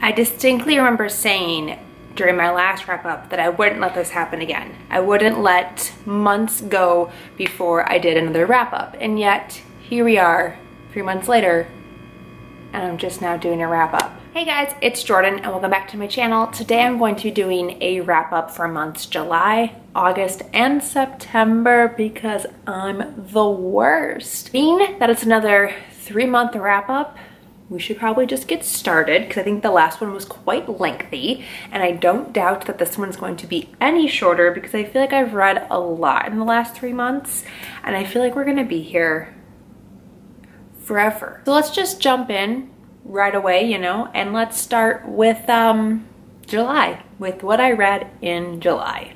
I distinctly remember saying during my last wrap up that I wouldn't let this happen again. I wouldn't let months go before I did another wrap up. And yet here we are 3 months later and I'm just now doing a wrap up. Hey guys, it's Jordan and welcome back to my channel. Today I'm going to be doing a wrap up for months July, August, and September because I'm the worst. Being that it's another 3-month wrap up, we should probably just get started because I think the last one was quite lengthy and I don't doubt that this one's going to be any shorter because I feel like I've read a lot in the last 3 months and I feel like we're gonna be here forever. So let's just jump in right away, you know, and let's start with July, with what I read in July.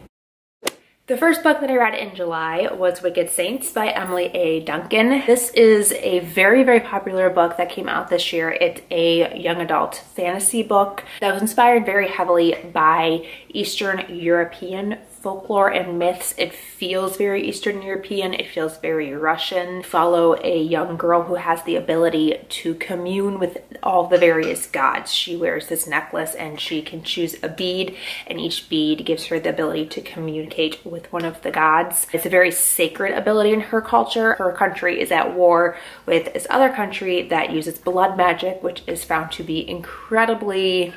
The first book that I read in July was Wicked Saints by Emily A. Duncan. This is a very, very popular book that came out this year. It's a young adult fantasy book that was inspired very heavily by Eastern European folklore and myths. It feels very Eastern European. It feels very Russian. Follow a young girl who has the ability to commune with all the various gods. She wears this necklace and she can choose a bead, and each bead gives her the ability to communicate with one of the gods. It's a very sacred ability in her culture. Her country is at war with this other country that uses blood magic, which is found to be incredibly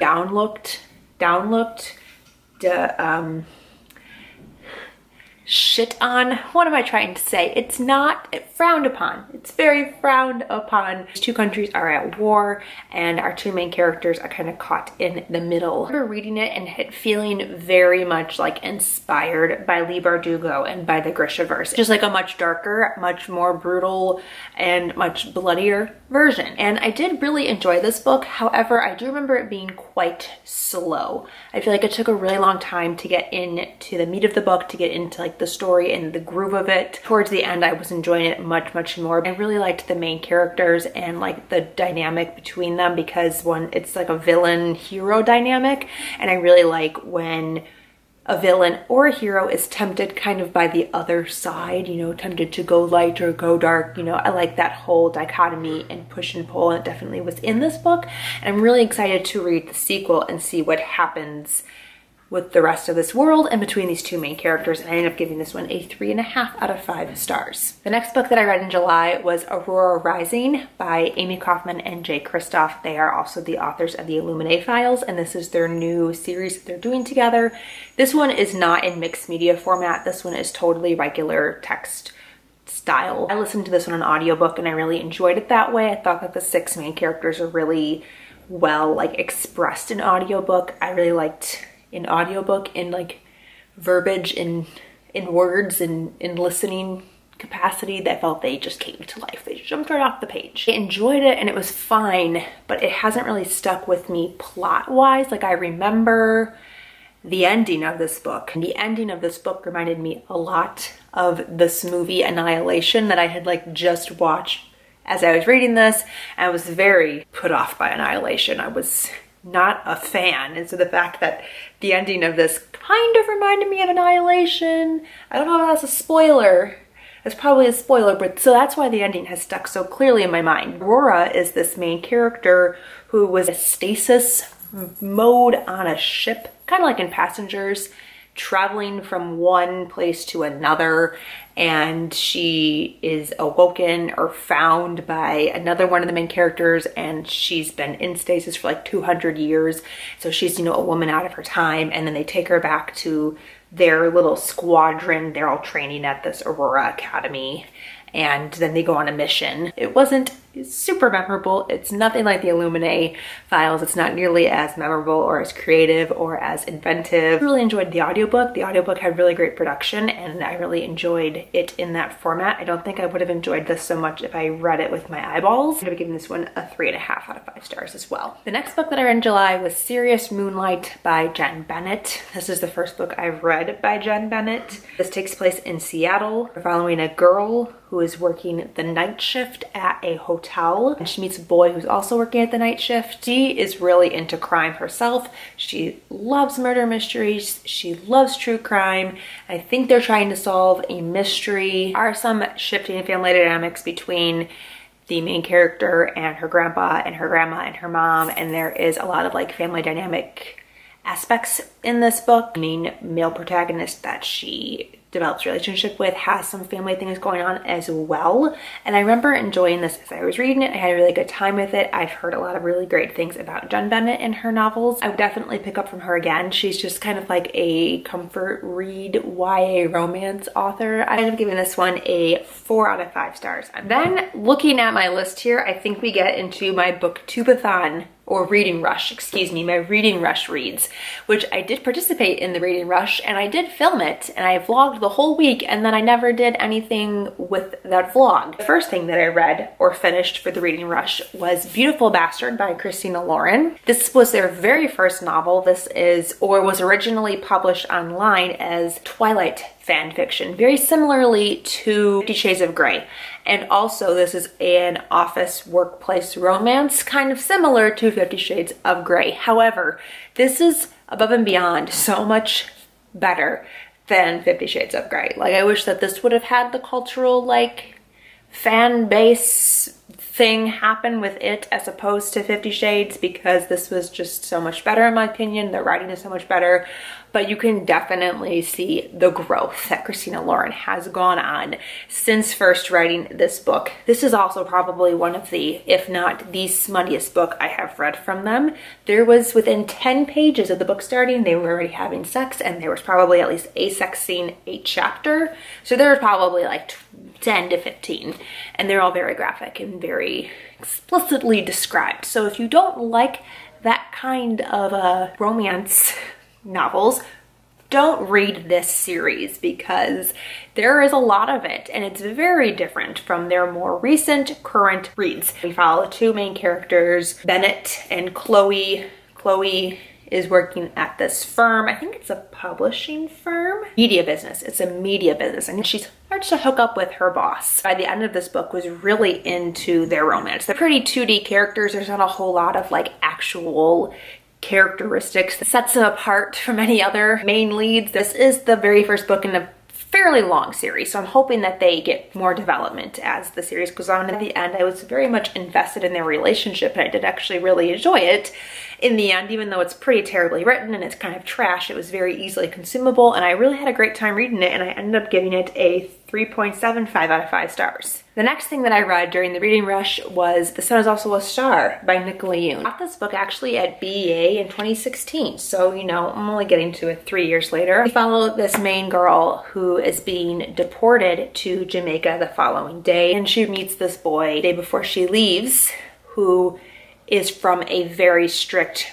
shit on. What am I trying to say? It's not frowned upon. It's very frowned upon. These two countries are at war and our two main characters are kind of caught in the middle. I remember reading it and it feeling very much like inspired by Leigh Bardugo and by the Grishaverse. Just like a much darker, much more brutal, and much bloodier version. And I did really enjoy this book. However, I do remember it being quite slow. I feel like it took a really long time to get into the meat of the book, to get into like the story and the groove of it. Towards the end, I was enjoying it much more. I really liked the main characters and like the dynamic between them because it's like a villain hero dynamic, and I really like when a villain or a hero is tempted kind of by the other side, you know, tempted to go light or go dark. You know, I like that whole dichotomy and push and pull, and it definitely was in this book. And I'm really excited to read the sequel and see what happens with the rest of this world and between these two main characters, and I ended up giving this one a 3.5 out of 5 stars. The next book that I read in July was Aurora Rising by Amy Kaufman and Jay Kristoff. They are also the authors of the Illuminae Files, and this is their new series that they're doing together. This one is not in mixed media format. This one is totally regular text style. I listened to this one on audiobook and I really enjoyed it that way. I thought that the 6 main characters are really well like expressed in audiobook. I really liked in audiobook, in like verbiage, in words, in listening capacity, that felt they just came to life. They jumped right off the page. I enjoyed it and it was fine, but it hasn't really stuck with me plot-wise. Like I remember the ending of this book. And the ending of this book reminded me a lot of this movie Annihilation that I had like just watched as I was reading this. And I was very put off by Annihilation. I was not a fan, and so the fact that the ending of this kind of reminded me of Annihilation, I don't know if that's a spoiler. It's probably a spoiler, but so that's why the ending has stuck so clearly in my mind. Aurora is this main character who was in stasis mode on a ship, kind of like in Passengers, traveling from one place to another, and she is awoken or found by another one of the main characters, and she's been in stasis for like 200 years. So she's, you know, a woman out of her time, and then they take her back to their little squadron. They're all training at this Aurora Academy, and then they go on a mission. It wasn't super memorable. It's nothing like the Illuminae Files. It's not nearly as memorable or as creative or as inventive. I really enjoyed the audiobook. The audiobook had really great production and I really enjoyed it in that format. I don't think I would have enjoyed this so much if I read it with my eyeballs. I'm gonna be giving this one a 3.5 out of 5 stars as well. The next book that I read in July was Serious Moonlight by Jen Bennett. This is the first book I've read by Jen Bennett. This takes place in Seattle. We're following a girl who is working the night shift at a hotel, and she meets a boy who's also working at the night shift. She is really into crime herself. She loves murder mysteries. She loves true crime. I think they're trying to solve a mystery. There are some shifting family dynamics between the main character and her grandpa and her grandma and her mom, and there is a lot of like family dynamic aspects in this book. The main male protagonist that she develops a relationship with has some family things going on as well, and I remember enjoying this as I was reading it. I had a really good time with it. I've heard a lot of really great things about Jen Bennett in her novels. I would definitely pick up from her again. She's just kind of like a comfort read YA romance author. I ended up giving this one a 4 out of 5 stars. Then looking at my list here, I think we get into my booktubeathon, or reading rush, excuse me, my reading rush reads, which I did participate in the reading rush, and I did film it, and I vlogged the whole week, and then I never did anything with that vlog. The first thing that I read or finished for the reading rush was Beautiful Bastard by Christina Lauren. This was their very first novel. This is, or was originally published online as Twilight fan fiction, very similarly to 50 Shades of Grey. And also this is an office workplace romance, kind of similar to 50 Shades of Grey. However, this is above and beyond so much better than 50 Shades of Grey. Like, I wish that this would have had the cultural like fan base thing happen with it as opposed to 50 Shades, because this was just so much better in my opinion. The writing is so much better, but you can definitely see the growth that Christina Lauren has gone on since first writing this book. This is also probably one of the, if not the smuttiest book I have read from them. There was, within 10 pages of the book starting, they were already having sex, and there was probably at least a sex scene a chapter. So there was probably like 10 to 15, and they're all very graphic and very explicitly described. So if you don't like that kind of romance novels, don't read this series, because there is a lot of it and it's very different from their more recent current reads. We follow 2 main characters, Bennett and Chloe. Chloe is working at this firm. I think it's a publishing firm. Media business. It's a media business, and she starts to hook up with her boss. By the end of this book was really into their romance. They're pretty 2D characters. There's not a whole lot of like actual characteristics that sets them apart from any other main leads. This is the very first book in a fairly long series, so I'm hoping that they get more development as the series goes on. At the end, I was very much invested in their relationship, and I did actually really enjoy it. In the end, even though it's pretty terribly written and it's kind of trash, it was very easily consumable, and I really had a great time reading it, and I ended up giving it a 3.75 out of 5 stars. The next thing that I read during the reading rush was The Sun Is Also a Star by Nicola Yoon. I got this book actually at BEA in 2016, so you know, I'm only getting to it 3 years later. We follow this main girl who is being deported to Jamaica the following day, and she meets this boy the day before she leaves, who is from a very strict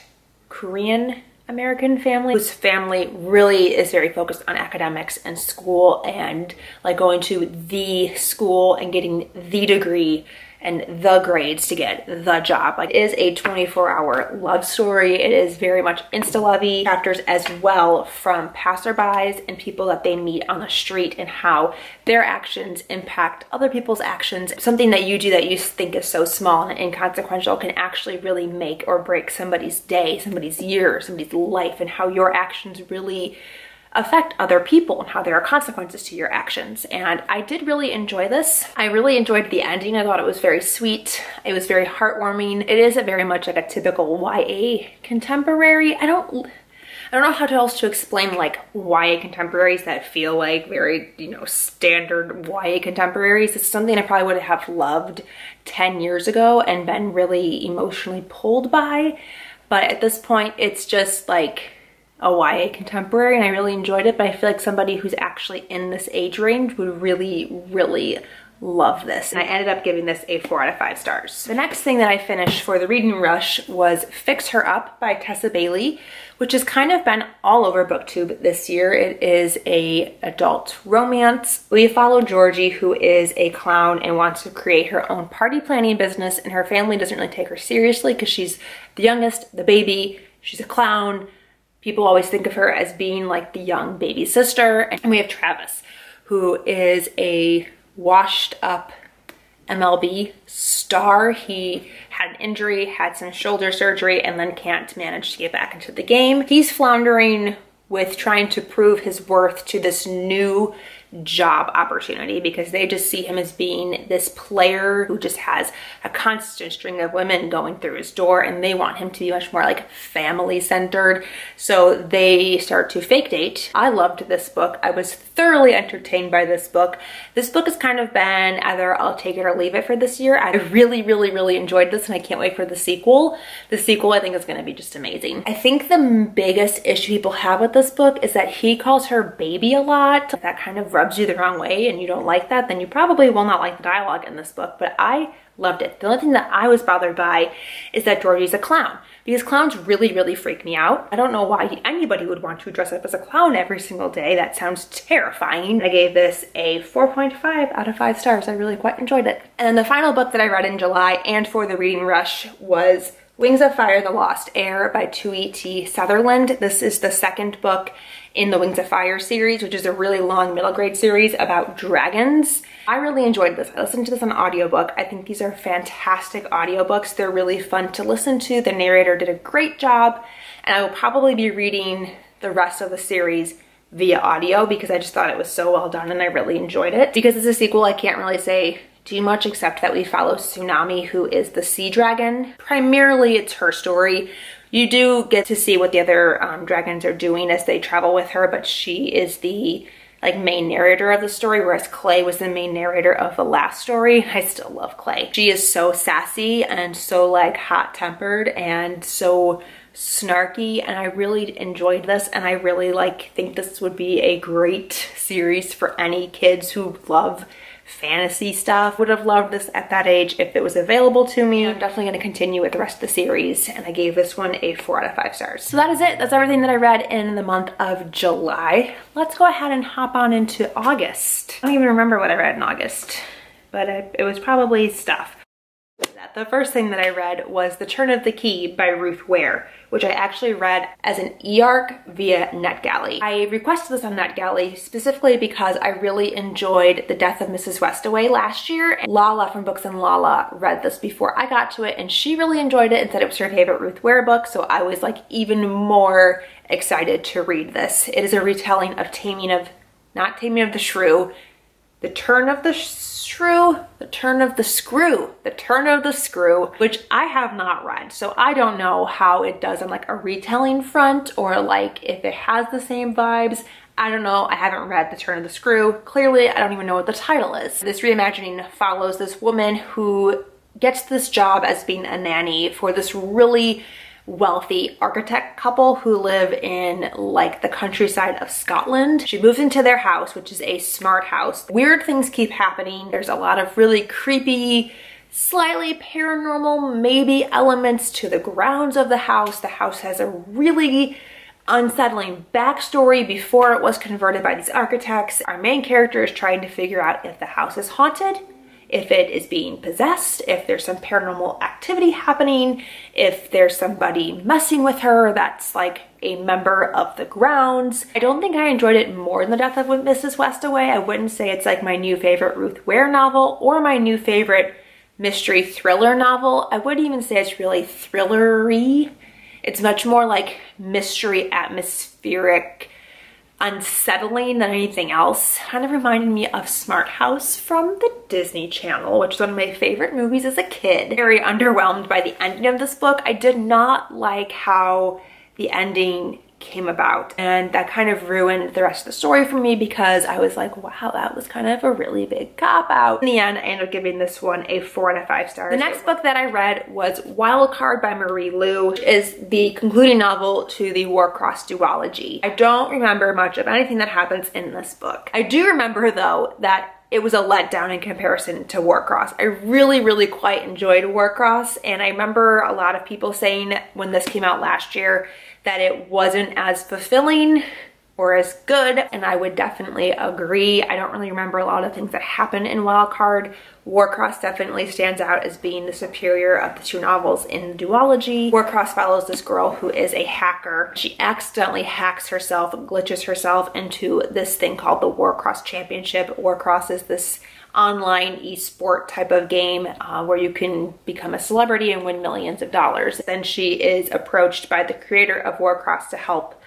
Korean American family, whose family really is very focused on academics and school, and like going to the school and getting the degree and the grades to get the job. Like, it is a 24-hour love story. It is very much insta-lovey chapters as well, from passerbys and people that they meet on the street and how their actions impact other people's actions. Something that you do that you think is so small and inconsequential can actually really make or break somebody's day, somebody's year, somebody's life, and how your actions really affect other people and how there are consequences to your actions. And I did really enjoy this. I really enjoyed the ending. I thought it was very sweet. It was very heartwarming. It is very much like a typical YA contemporary. I don't know how else to explain like YA contemporaries that feel like very, you know, standard YA contemporaries. It's something I probably would have loved 10 years ago and been really emotionally pulled by. But at this point, it's just like a YA contemporary, and I really enjoyed it, but I feel like somebody who's actually in this age range would really, really love this. And I ended up giving this a 4 out of 5 stars. The next thing that I finished for the reading rush was Fix Her Up by Tessa Bailey, which has kind of been all over BookTube this year. It is a adult romance. We follow Georgie, who is a clown and wants to create her own party planning business, and her family doesn't really take her seriously because she's the youngest, the baby, she's a clown. People always think of her as being like the young baby sister. And we have Travis, who is a washed up MLB star. He had an injury, had some shoulder surgery, and then can't manage to get back into the game. He's floundering with trying to prove his worth to this new job opportunity, because they just see him as being this player who just has a constant string of women going through his door, and they want him to be much more like family centered. So they start to fake date. I loved this book. I was thoroughly entertained by this book. This book has kind of been either I'll take it or leave it for this year. I really enjoyed this, and I can't wait for the sequel. The sequel I think is going to be just amazing. I think the biggest issue people have with this book is that he calls her baby a lot. That kind of rubs you the wrong way and you don't like that, then you probably will not like the dialogue in this book, but I loved it. The only thing that I was bothered by is that Georgie's a clown, because clowns really freak me out. I don't know why anybody would want to dress up as a clown every single day. That sounds terrifying. I gave this a 4.5 out of 5 stars. I really quite enjoyed it. And then the final book that I read in July and for the reading rush was Wings of Fire, The Lost Heir by Tui T. Sutherland. This is the second book in the Wings of Fire series, which is a really long middle grade series about dragons. I really enjoyed this. I listened to this on audiobook. I think these are fantastic audiobooks. They're really fun to listen to. The narrator did a great job, and I will probably be reading the rest of the series via audio because I just thought it was so well done and I really enjoyed it. Because it's a sequel, I can't really say too much except that we follow Tsunami, who is the sea dragon. Primarily it's her story. You do get to see what the other dragons are doing as they travel with her, but she is the main narrator of the story, whereas Clay was the main narrator of the last story. I still love Clay. She is so sassy and so hot-tempered and so snarky, and I really enjoyed this, and I really think this would be a great series for any kids who love fantasy stuff. Would have loved this at that age if it was available to me. I'm definitely going to continue with the rest of the series, and I gave this one a 4 out of 5 stars. So that is it. That's everything that I read in the month of July. Let's go ahead and hop on into August. I don't even remember what I read in August, but it was probably stuff. The first thing that I read was The Turn of the Key by Ruth Ware, which I actually read as an e-arc via NetGalley. I requested this on NetGalley specifically because I really enjoyed The Death of Mrs. Westaway last year. And Lala from Books and Lala read this before I got to it, and she really enjoyed it and said it was her favorite Ruth Ware book, so I was even more excited to read this. It is a retelling of not Taming of the Shrew, The Turn of the Shrew, The Turn of the Screw, The Turn of the Screw, which I have not read. So I don't know how it does on a retelling front, or if it has the same vibes. I don't know. I haven't read The Turn of the Screw. Clearly, I don't even know what the title is. This reimagining follows this woman who gets this job as being a nanny for this really wealthy architect couple who live in the countryside of Scotland. She moves into their house, which is a smart house. Weird things keep happening. There's a lot of really creepy, slightly paranormal maybe elements to the grounds of the house. The house has a really unsettling backstory before it was converted by these architects. Our main character is trying to figure out if the house is haunted, if it is being possessed, if there's some paranormal activity happening, if there's somebody messing with her that's a member of the grounds. I don't think I enjoyed it more than The Death of Mrs. Westaway. I wouldn't say it's my new favorite Ruth Ware novel or my new favorite mystery thriller novel. I wouldn't even say it's really thriller-y. It's much more mystery, atmospheric, unsettling than anything else. Kind of reminded me of Smart House from the Disney Channel, which is one of my favorite movies as a kid. Very underwhelmed by the ending of this book. I did not like how the ending came about, and that kind of ruined the rest of the story for me because I was wow, that was kind of a really big cop-out. In the end, I ended up giving this one a 4 out of 5 stars. The next book that I read was Wild Card by Marie Lu, which is the concluding novel to the Warcross duology. I don't remember much of anything that happens in this book. I do remember though that it was a letdown in comparison to Warcross. I really quite enjoyed Warcross, and I remember a lot of people saying when this came out last year that it wasn't as fulfilling or as good, and I would definitely agree. I don't really remember a lot of things that happen in Wildcard. Warcross definitely stands out as being the superior of the two novels in the duology. Warcross follows this girl who is a hacker. She accidentally hacks herself, glitches herself into this thing called the Warcross Championship. Warcross is this online esport type of game where you can become a celebrity and win millions of dollars. Then she is approached by the creator of Warcross to help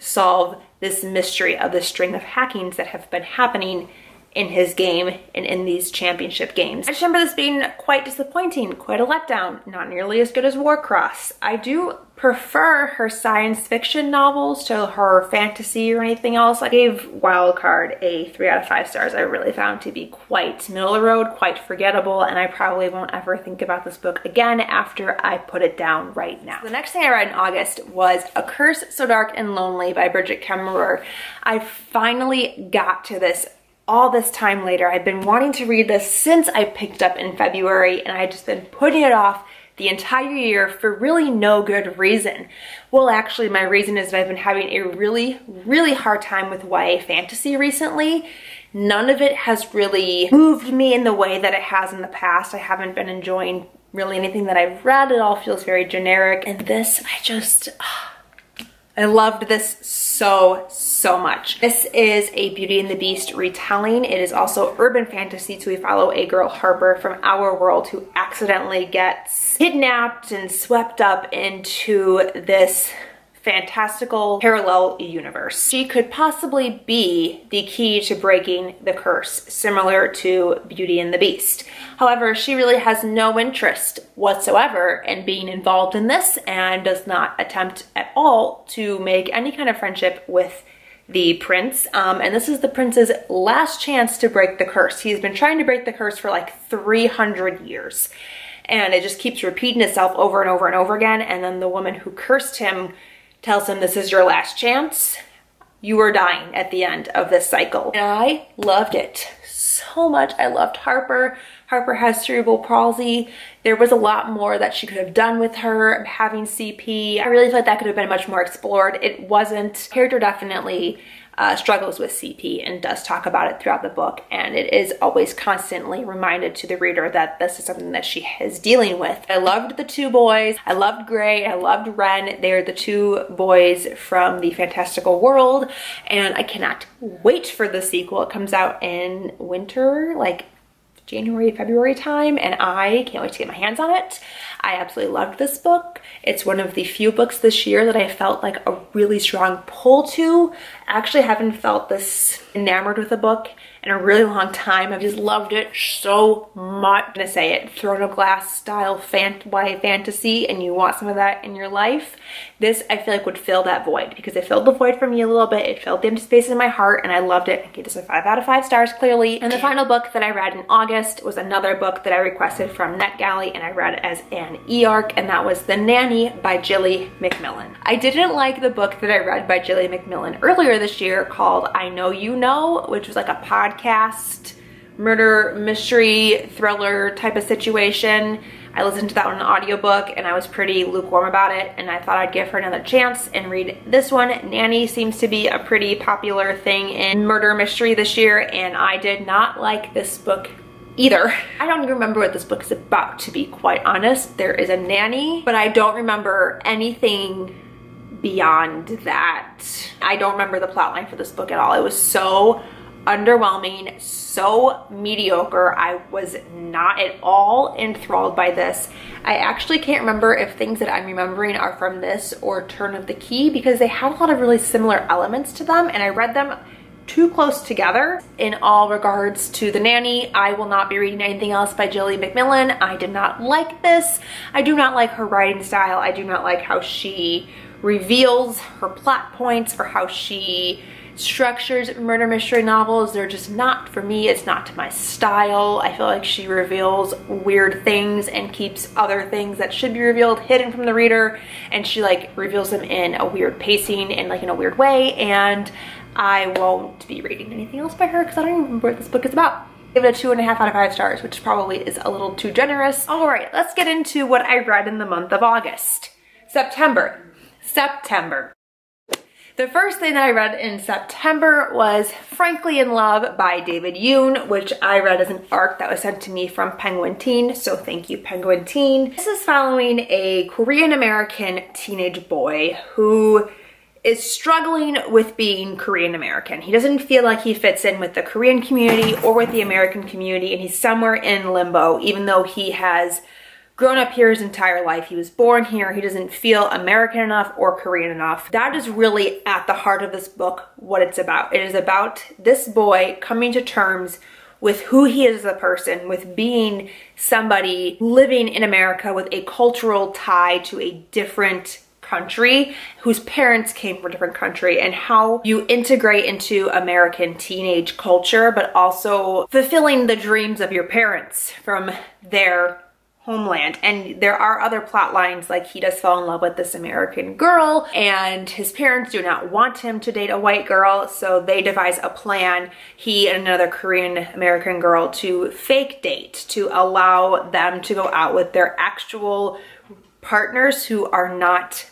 solve this mystery of the string of hackings that have been happening in his game and in these championship games. I just remember this being quite disappointing, quite a letdown, not nearly as good as Warcross. I do prefer her science fiction novels to her fantasy or anything else. I gave Wildcard a 3 out of 5 stars. I really found to be quite middle of the road, quite forgettable, and I probably won't ever think about this book again after I put it down right now. The next thing I read in August was A Curse So Dark and Lonely by Bridget Kemmerer. I finally got to this all this time later. I've been wanting to read this since I picked up in February, and I had just been putting it off the entire year for really no good reason. Well, actually, my reason is that I've been having a really hard time with YA fantasy recently. None of it has really moved me in the way that it has in the past. I haven't been enjoying really anything that I've read. It all feels very generic, and this, I loved this so much. This is a Beauty and the Beast retelling. It is also urban fantasy, so we follow a girl, Harper, from our world who accidentally gets kidnapped and swept up into this fantastical parallel universe. She could possibly be the key to breaking the curse, similar to Beauty and the Beast. However, she really has no interest whatsoever in being involved in this and does not attempt at all to make any kind of friendship with the prince. And this is the prince's last chance to break the curse. He's been trying to break the curse for like 300 years. And it just keeps repeating itself over and over and over again. And then the woman who cursed him tells him, this is your last chance. You are dying at the end of this cycle. And I loved it so much. I loved Harper. Harper has cerebral palsy. There was a lot more that she could have done with her having CP. I really feel like that could have been much more explored. It wasn't. The character definitely struggles with CP and does talk about it throughout the book, and it is always constantly reminded to the reader that this is something that she is dealing with. I loved the 2 boys. I loved Gray. I loved Ren. They're the 2 boys from the fantastical world, and I cannot wait for the sequel. It comes out in winter, like January, February time, and I can't wait to get my hands on it. I absolutely loved this book. It's one of the few books this year that I felt like a really strong pull to. I actually haven't felt this enamored with a book in a really long time. I've just loved it so much. I'm gonna say it, Throne of Glass style YA fantasy, and you want some of that in your life. This, I feel like, would fill that void, because it filled the void for me a little bit. It filled the empty space in my heart, and I loved it. I gave this a 5 out of 5 stars, clearly. And the final book that I read in August was another book that I requested from NetGalley, and I read as an e-arc, and that was The Nanny by Jilly McMillan. I didn't like the book that I read by Jilly McMillan earlier this year called I Know You Know, which was like a podcast murder mystery thriller type of situation. I listened to that one in an audiobook, and I was pretty lukewarm about it, and I thought I'd give her another chance and read this one. Nanny seems to be a pretty popular thing in murder mystery this year, and I did not like this book either. I don't even remember what this book is about, to be quite honest. There is a nanny, but I don't remember anything beyond that. I don't remember the plotline for this book at all. It was so underwhelming, so mediocre. I was not at all enthralled by this. I actually can't remember if things that I'm remembering are from this or Turn of the Key, because they had a lot of really similar elements to them, and I read them too close together. In all regards to The Nanny, I will not be reading anything else by Jilly McMillan. I did not like this. I do not like her writing style. I do not like how she reveals her plot points or how she structures murder mystery novels. They're just not for me. It's not to my style. I feel like she reveals weird things and keeps other things that should be revealed hidden from the reader, and she like reveals them in a weird pacing and like in a weird way, and I won't be reading anything else by her because I don't even remember what this book is about. Give it a 2.5 out of 5 stars, which probably is a little too generous. All right, let's get into what I read in the month of August. September. The first thing that I read in September was Frankly in Love by David Yoon, which I read as an ARC that was sent to me from Penguin Teen, so thank you, Penguin Teen. This is following a Korean-American teenage boy who is struggling with being Korean American. He doesn't feel like he fits in with the Korean community or with the American community, and he's somewhere in limbo, even though he has grown up here his entire life. He was born here. He doesn't feel American enough or Korean enough. That is really at the heart of this book what it's about. It is about this boy coming to terms with who he is as a person, with being somebody living in America with a cultural tie to a different country, whose parents came from a different country, and how you integrate into American teenage culture, but also fulfilling the dreams of your parents from their homeland. And there are other plot lines, like he does fall in love with this American girl and his parents do not want him to date a white girl, so they devise a plan, he and another Korean American girl, to fake date, to allow them to go out with their actual partners who are not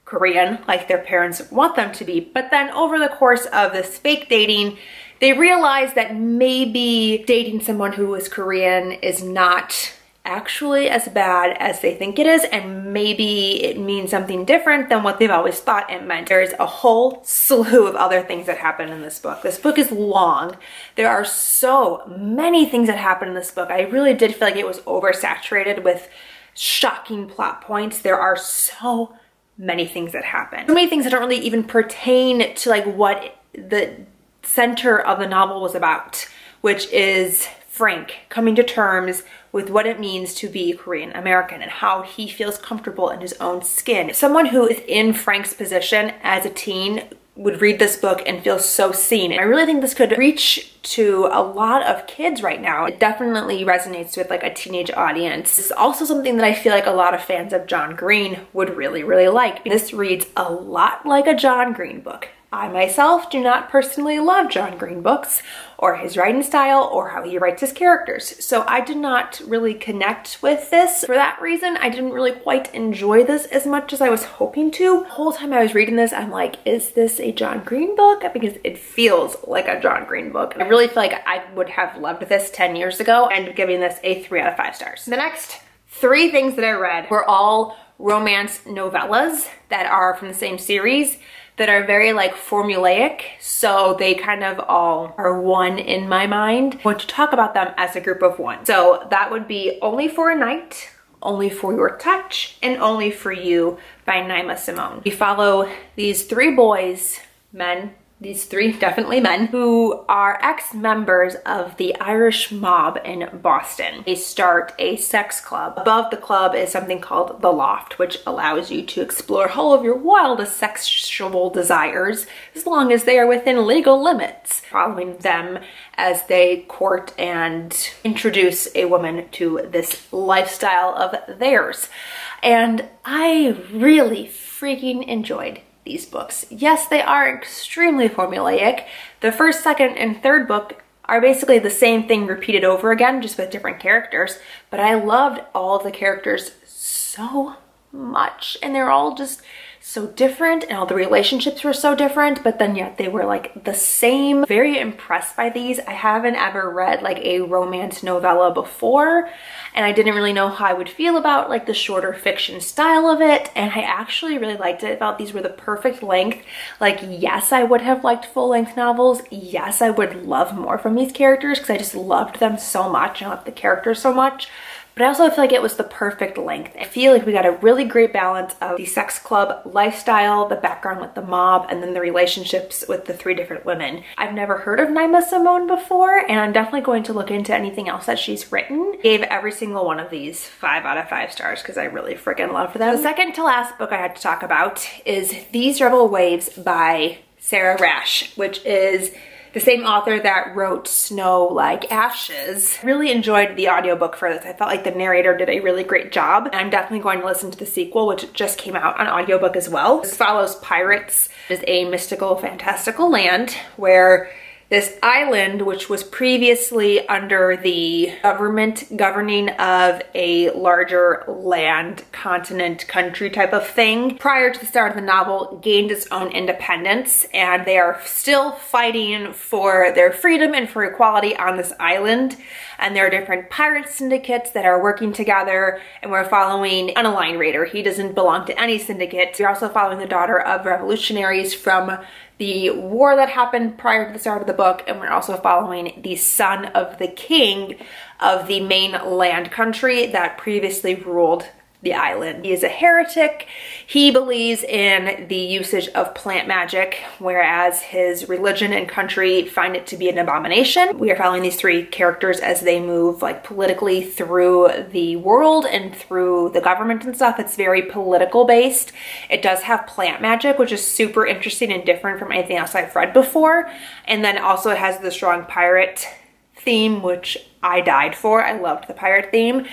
Korean like their parents want them to be. But then over the course of this fake dating, they realize that maybe dating someone who is Korean is not actually as bad as they think it is, and maybe it means something different than what they've always thought it meant. There's a whole slew of other things that happen in this book. This book is long. There are so many things that happen in this book. I really did feel like it was oversaturated with shocking plot points. There are so many things that happen. So many things that don't really even pertain to like what the center of the novel was about, which is Frank coming to terms with what it means to be Korean American and how he feels comfortable in his own skin. Someone who is in Frank's position as a teen would read this book and feel so seen. I really think this could reach to a lot of kids right now. It definitely resonates with like a teenage audience. This is also something that I feel like a lot of fans of John Green would really, really like. This reads a lot like a John Green book. I myself do not personally love John Green books or his writing style or how he writes his characters, so I did not really connect with this. For that reason, I didn't really quite enjoy this as much as I was hoping to. The whole time I was reading this, I'm like, is this a John Green book? Because it feels like a John Green book. I really feel like I would have loved this 10 years ago and giving this a 3 out of 5 stars. The next 3 things that I read were all romance novellas that are from the same series, that are very like formulaic, so they kind of all are one in my mind. I want to talk about them as a group of one. So that would be Only for a Night, Only for Your Touch, and Only for You by Naima Simone. We follow these 3 boys, men, these 3 definitely men, who are ex-members of the Irish mob in Boston. They start a sex club. Above the club is something called The Loft, which allows you to explore all of your wildest sexual desires as long as they are within legal limits. Following them as they court and introduce a woman to this lifestyle of theirs. And I really freaking enjoyed these books. Yes, they are extremely formulaic. The first, second, and third book are basically the same thing repeated over again, just with different characters, but I loved all of the characters so much, and they're all just so different, and all the relationships were so different, but then yet they were like the same. Very impressed by these. I haven't ever read like a romance novella before, and I didn't really know how I would feel about like the shorter fiction style of it, and I actually really liked it. I felt these were the perfect length. Like, yes, I would have liked full-length novels. Yes, I would love more from these characters because I just loved them so much. I loved the characters so much. But I also feel like it was the perfect length. I feel like we got a really great balance of the sex club lifestyle, the background with the mob, and then the relationships with the 3 different women. I've never heard of Naima Simone before, and I'm definitely going to look into anything else that she's written. Gave every single one of these 5 out of 5 stars because I really freaking love them. The second to last book I had to talk about is These Rebel Waves by Sarah Rash, which is the same author that wrote Snow Like Ashes. Really enjoyed the audiobook for this. I felt like the narrator did a really great job, and I'm definitely going to listen to the sequel, which just came out on audiobook as well. This follows pirates. It is a mystical, fantastical land where this island, which was previously under the government governing of a larger land, continent, country type of thing, prior to the start of the novel, gained its own independence, and they are still fighting for their freedom and for equality on this island. And there are different pirate syndicates that are working together, and we're following an unaligned raider. He doesn't belong to any syndicate. We're also following the daughter of revolutionaries from the war that happened prior to the start of the book, and we're also following the son of the king of the main land country that previously ruled the island. He is a heretic. He believes in the usage of plant magic, whereas his religion and country find it to be an abomination. We are following these three characters as they move like politically through the world and through the government and stuff. It's very political based. It does have plant magic, which is super interesting and different from anything else I've read before. And then also it has the strong pirate theme, which I died for. I loved the pirate theme.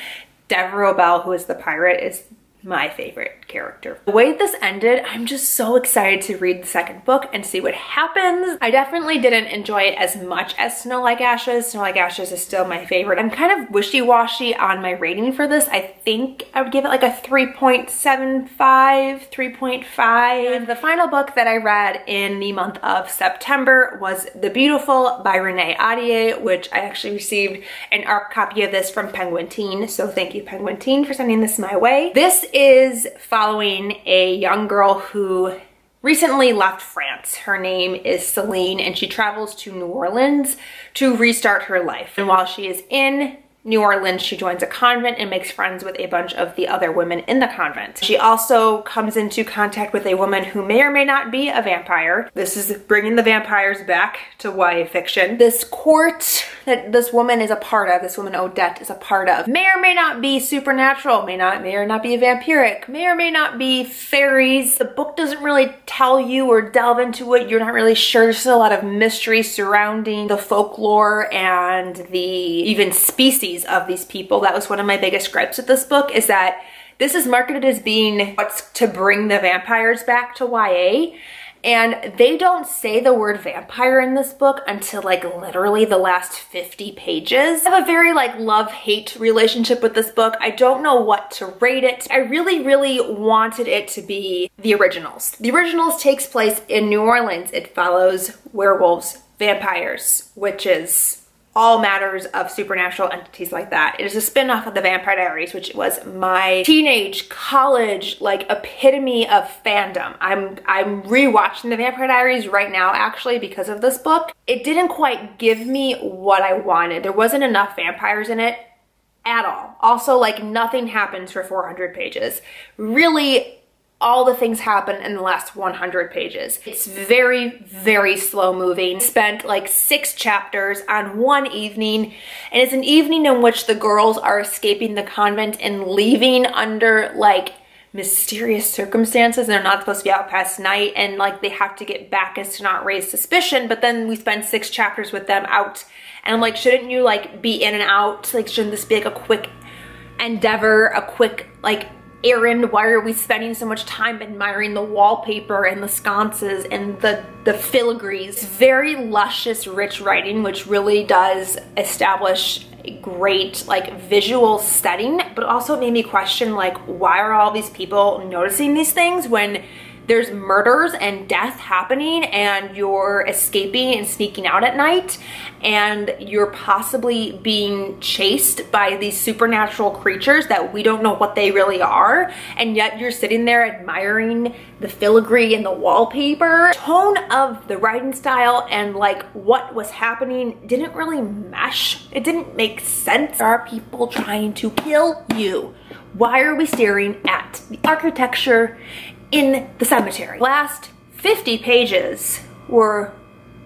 Devereaux Bell, who is the pirate, is my favorite character. The way this ended, I'm just so excited to read the second book and see what happens. I definitely didn't enjoy it as much as Snow Like Ashes. Snow Like Ashes is still my favorite. I'm kind of wishy-washy on my rating for this. I think I would give it like a 3.75, 3.5. The final book that I read in the month of September was The Beautiful by Renee Ahdieh, which I actually received an ARC copy of this from Penguin Teen. So thank you, Penguin Teen, for sending this my way. This is following a young girl who recently left France. Her name is Celine, and she travels to New Orleans to restart her life. And while she is in New Orleans, she joins a convent and makes friends with a bunch of the other women in the convent. She also comes into contact with a woman who may or may not be a vampire. This is bringing the vampires back to YA fiction. This court that this woman is a part of, this woman Odette is a part of, may or may not be supernatural, may or not be vampiric, may or may not be fairies. The book doesn't really tell you or delve into it. You're not really sure. There's a lot of mystery surrounding the folklore and the even species of these people. That was one of my biggest gripes with this book, is that this is marketed as being what's to bring the vampires back to YA, and they don't say the word vampire in this book until like literally the last 50 pages. I have a very like love-hate relationship with this book. I don't know what to rate it. I really wanted it to be the originals. The originals takes place in New Orleans. It follows werewolves, vampires, witches, all matters of supernatural entities like that. It is a spin-off of The Vampire Diaries, which was my teenage, college, like epitome of fandom. I'm rewatching The Vampire Diaries right now, actually, because of this book. It didn't quite give me what I wanted. There wasn't enough vampires in it at all. Also, like, nothing happens for 400 pages. Really, all the things happen in the last 100 pages. It's very slow moving. Spent like 6 chapters on one evening, and it's an evening in which the girls are escaping the convent and leaving under like mysterious circumstances. They're not supposed to be out past night, and like they have to get back as to not raise suspicion, but then we spend 6 chapters with them out, and I'm like, shouldn't you like be in and out? Like, shouldn't this be like a quick endeavor, a quick like errand? Why are we spending so much time admiring the wallpaper and the sconces and the filigrees? Very luscious, rich writing, which really does establish a great like visual setting, but also made me question like, why are all these people noticing these things when there's murders and death happening, and you're escaping and sneaking out at night, and you're possibly being chased by these supernatural creatures that we don't know what they really are, and yet you're sitting there admiring the filigree and the wallpaper. Tone of the writing style and like what was happening didn't really mesh. It didn't make sense. There are people trying to kill you. Why are we staring at the architecture in the cemetery? Last 50 pages were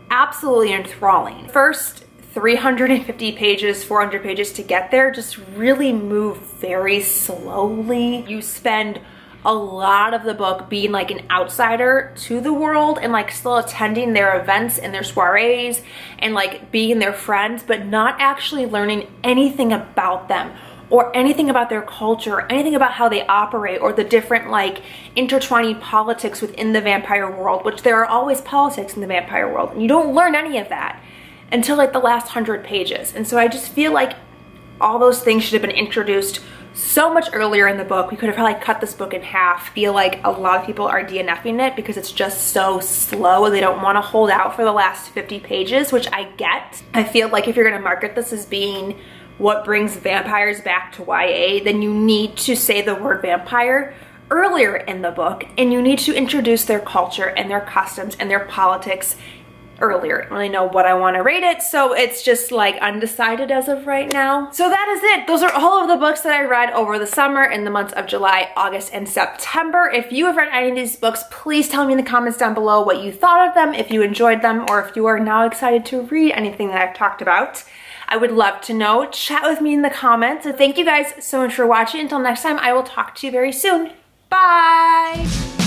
absolutely enthralling. First 350 pages, 400 pages to get there just really move very slowly. You spend a lot of the book being like an outsider to the world and like still attending their events and their soirees and like being their friends, but not actually learning anything about them or anything about their culture, or anything about how they operate, or the different like intertwining politics within the vampire world, which there are always politics in the vampire world. And you don't learn any of that until like the last 100 pages. And so I just feel like all those things should have been introduced so much earlier in the book. We could have probably cut this book in half. I feel like a lot of people are DNFing it because it's just so slow and they don't want to hold out for the last 50 pages, which I get. I feel like if you're gonna market this as being what brings vampires back to YA, then you need to say the word vampire earlier in the book, and you need to introduce their culture and their customs and their politics earlier. I don't really know what I want to rate it, so it's just like undecided as of right now. So that is it. Those are all of the books that I read over the summer in the months of July, August, and September. If you have read any of these books, please tell me in the comments down below what you thought of them, if you enjoyed them, or if you are now excited to read anything that I've talked about. I would love to know. Chat with me in the comments. So thank you guys so much for watching. Until next time, I will talk to you very soon. Bye!